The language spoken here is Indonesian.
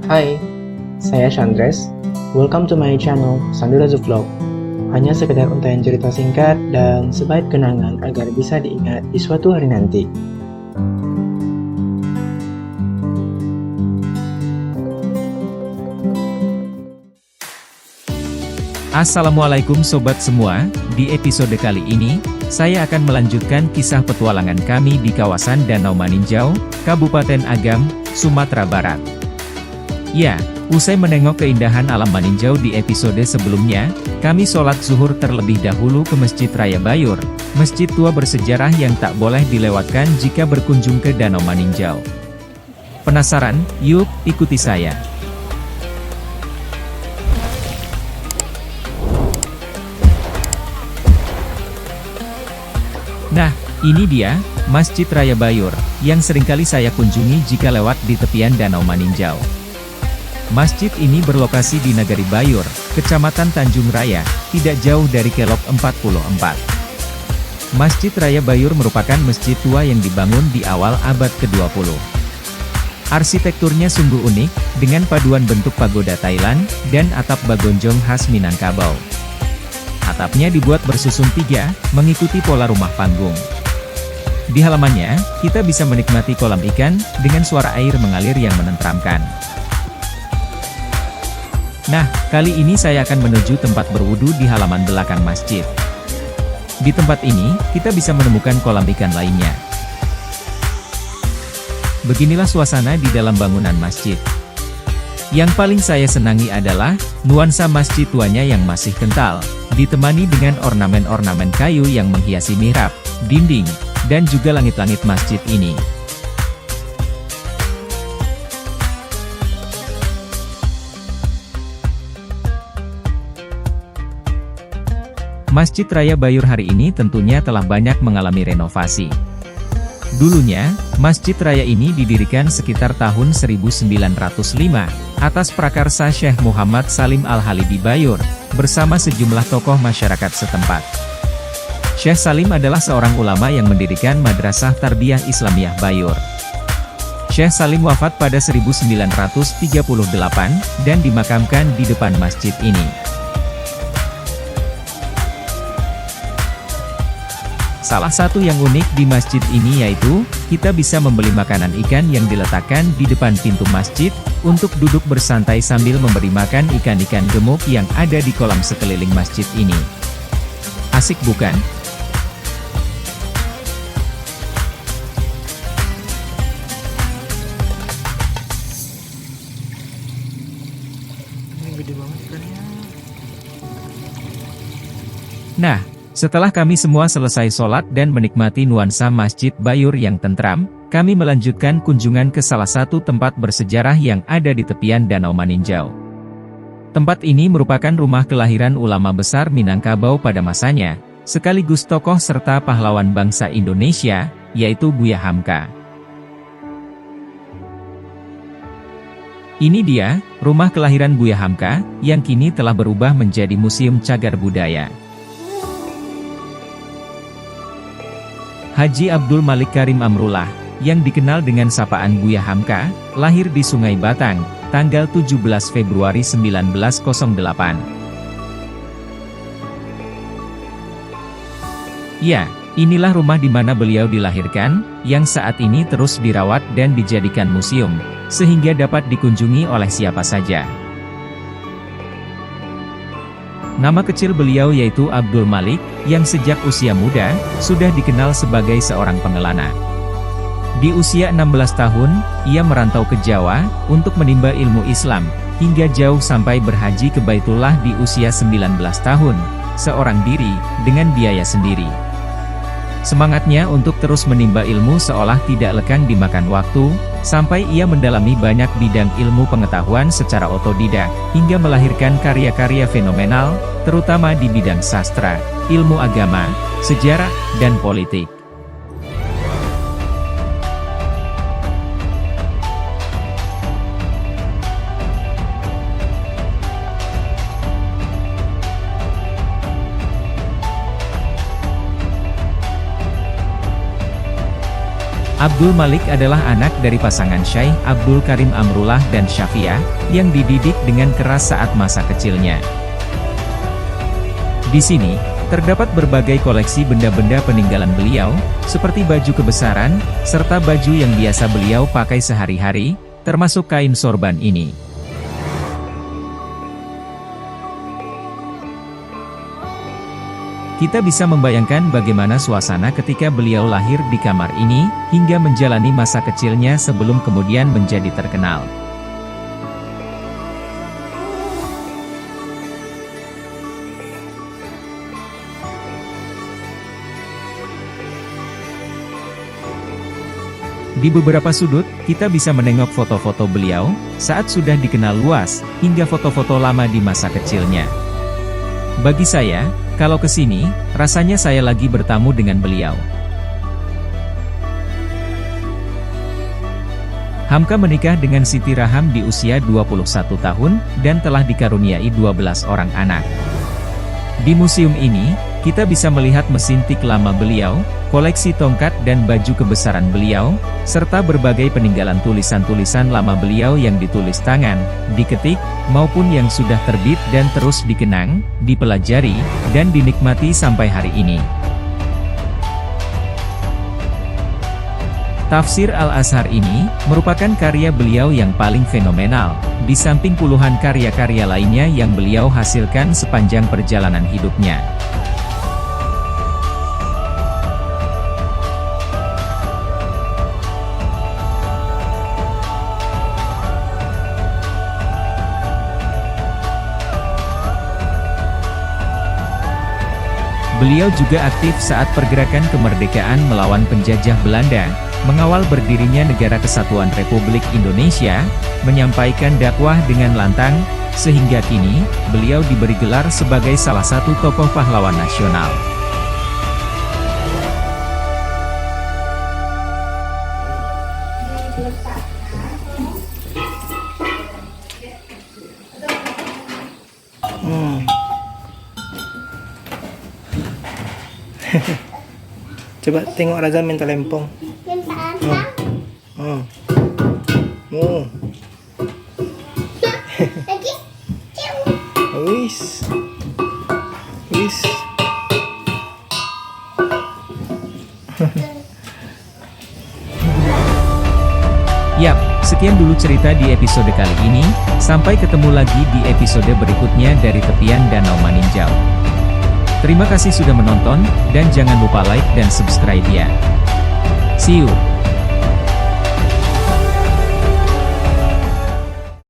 Hai, saya Chandres. Welcome to my channel Sandura The Vlog. Hanya sekedar untaian cerita singkat dan sebaik kenangan agar bisa diingat di suatu hari nanti. Assalamualaikum sobat semua, di episode kali ini, saya akan melanjutkan kisah petualangan kami di kawasan Danau Maninjau, Kabupaten Agam, Sumatera Barat. Ya, usai menengok keindahan alam Maninjau di episode sebelumnya, kami sholat zuhur terlebih dahulu ke Masjid Raya Bayur, masjid tua bersejarah yang tak boleh dilewatkan jika berkunjung ke Danau Maninjau. Penasaran? Yuk, ikuti saya. Nah, ini dia, Masjid Raya Bayur, yang seringkali saya kunjungi jika lewat di tepian Danau Maninjau. Masjid ini berlokasi di Nagari Bayur, Kecamatan Tanjung Raya, tidak jauh dari Kelok 44. Masjid Raya Bayur merupakan masjid tua yang dibangun di awal abad ke-20. Arsitekturnya sungguh unik, dengan paduan bentuk pagoda Thailand, dan atap bagonjong khas Minangkabau. Atapnya dibuat bersusun tiga, mengikuti pola rumah panggung. Di halamannya, kita bisa menikmati kolam ikan, dengan suara air mengalir yang menenteramkan. Nah, kali ini saya akan menuju tempat berwudu di halaman belakang masjid. Di tempat ini, kita bisa menemukan kolam ikan lainnya. Beginilah suasana di dalam bangunan masjid. Yang paling saya senangi adalah, nuansa masjid tuanya yang masih kental, ditemani dengan ornamen-ornamen kayu yang menghiasi mihrab, dinding, dan juga langit-langit masjid ini. Masjid Raya Bayur hari ini tentunya telah banyak mengalami renovasi. Dulunya, Masjid Raya ini didirikan sekitar tahun 1905, atas prakarsa Syekh Muhammad Salim Al-Halidi Bayur, bersama sejumlah tokoh masyarakat setempat. Syekh Salim adalah seorang ulama yang mendirikan Madrasah Tarbiyah Islamiyah Bayur. Syekh Salim wafat pada 1938, dan dimakamkan di depan masjid ini. Salah satu yang unik di masjid ini yaitu, kita bisa membeli makanan ikan yang diletakkan di depan pintu masjid, untuk duduk bersantai sambil memberi makan ikan-ikan gemuk yang ada di kolam sekeliling masjid ini. Asik bukan? Ini gede banget ikannya. Nah, setelah kami semua selesai sholat dan menikmati nuansa Masjid Bayur yang tentram, kami melanjutkan kunjungan ke salah satu tempat bersejarah yang ada di tepian Danau Maninjau. Tempat ini merupakan rumah kelahiran ulama besar Minangkabau pada masanya, sekaligus tokoh serta pahlawan bangsa Indonesia, yaitu Buya Hamka. Ini dia, rumah kelahiran Buya Hamka, yang kini telah berubah menjadi Museum Cagar Budaya. Haji Abdul Malik Karim Amrullah, yang dikenal dengan sapaan Buya Hamka, lahir di Sungai Batang, tanggal 17 Februari 1908. Ya, inilah rumah di mana beliau dilahirkan, yang saat ini terus dirawat dan dijadikan museum, sehingga dapat dikunjungi oleh siapa saja. Nama kecil beliau yaitu Abdul Malik, yang sejak usia muda, sudah dikenal sebagai seorang pengelana. Di usia 16 tahun, ia merantau ke Jawa, untuk menimba ilmu Islam, hingga jauh sampai berhaji ke Baitullah di usia 19 tahun, seorang diri, dengan biaya sendiri. Semangatnya untuk terus menimba ilmu seolah tidak lekang dimakan waktu, sampai ia mendalami banyak bidang ilmu pengetahuan secara otodidak, hingga melahirkan karya-karya fenomenal, terutama di bidang sastra, ilmu agama, sejarah, dan politik. Abdul Malik adalah anak dari pasangan Syekh Abdul Karim Amrullah dan Syafiah, yang dididik dengan keras saat masa kecilnya. Di sini, terdapat berbagai koleksi benda-benda peninggalan beliau, seperti baju kebesaran, serta baju yang biasa beliau pakai sehari-hari, termasuk kain sorban ini. Kita bisa membayangkan bagaimana suasana ketika beliau lahir di kamar ini, hingga menjalani masa kecilnya sebelum kemudian menjadi terkenal. Di beberapa sudut, kita bisa menengok foto-foto beliau, saat sudah dikenal luas, hingga foto-foto lama di masa kecilnya. Bagi saya, kalau ke sini, rasanya saya lagi bertamu dengan beliau. Hamka menikah dengan Siti Raham di usia 21 tahun, dan telah dikaruniai 12 orang anak. Di museum ini, kita bisa melihat mesin tik lama beliau, koleksi tongkat dan baju kebesaran beliau, serta berbagai peninggalan tulisan-tulisan lama beliau yang ditulis tangan, diketik, maupun yang sudah terbit dan terus dikenang, dipelajari, dan dinikmati sampai hari ini. Tafsir Al-Azhar ini, merupakan karya beliau yang paling fenomenal, di samping puluhan karya-karya lainnya yang beliau hasilkan sepanjang perjalanan hidupnya. Beliau juga aktif saat pergerakan kemerdekaan melawan penjajah Belanda, mengawal berdirinya Negara Kesatuan Republik Indonesia, menyampaikan dakwah dengan lantang, sehingga kini, beliau diberi gelar sebagai salah satu tokoh pahlawan nasional. Coba tengok Raza minta lempong. Lagi. Wis. Yap, sekian dulu cerita di episode kali ini, sampai ketemu lagi di episode berikutnya dari Tepian Danau Maninjau. Terima kasih sudah menonton, dan jangan lupa like dan subscribe ya. See you!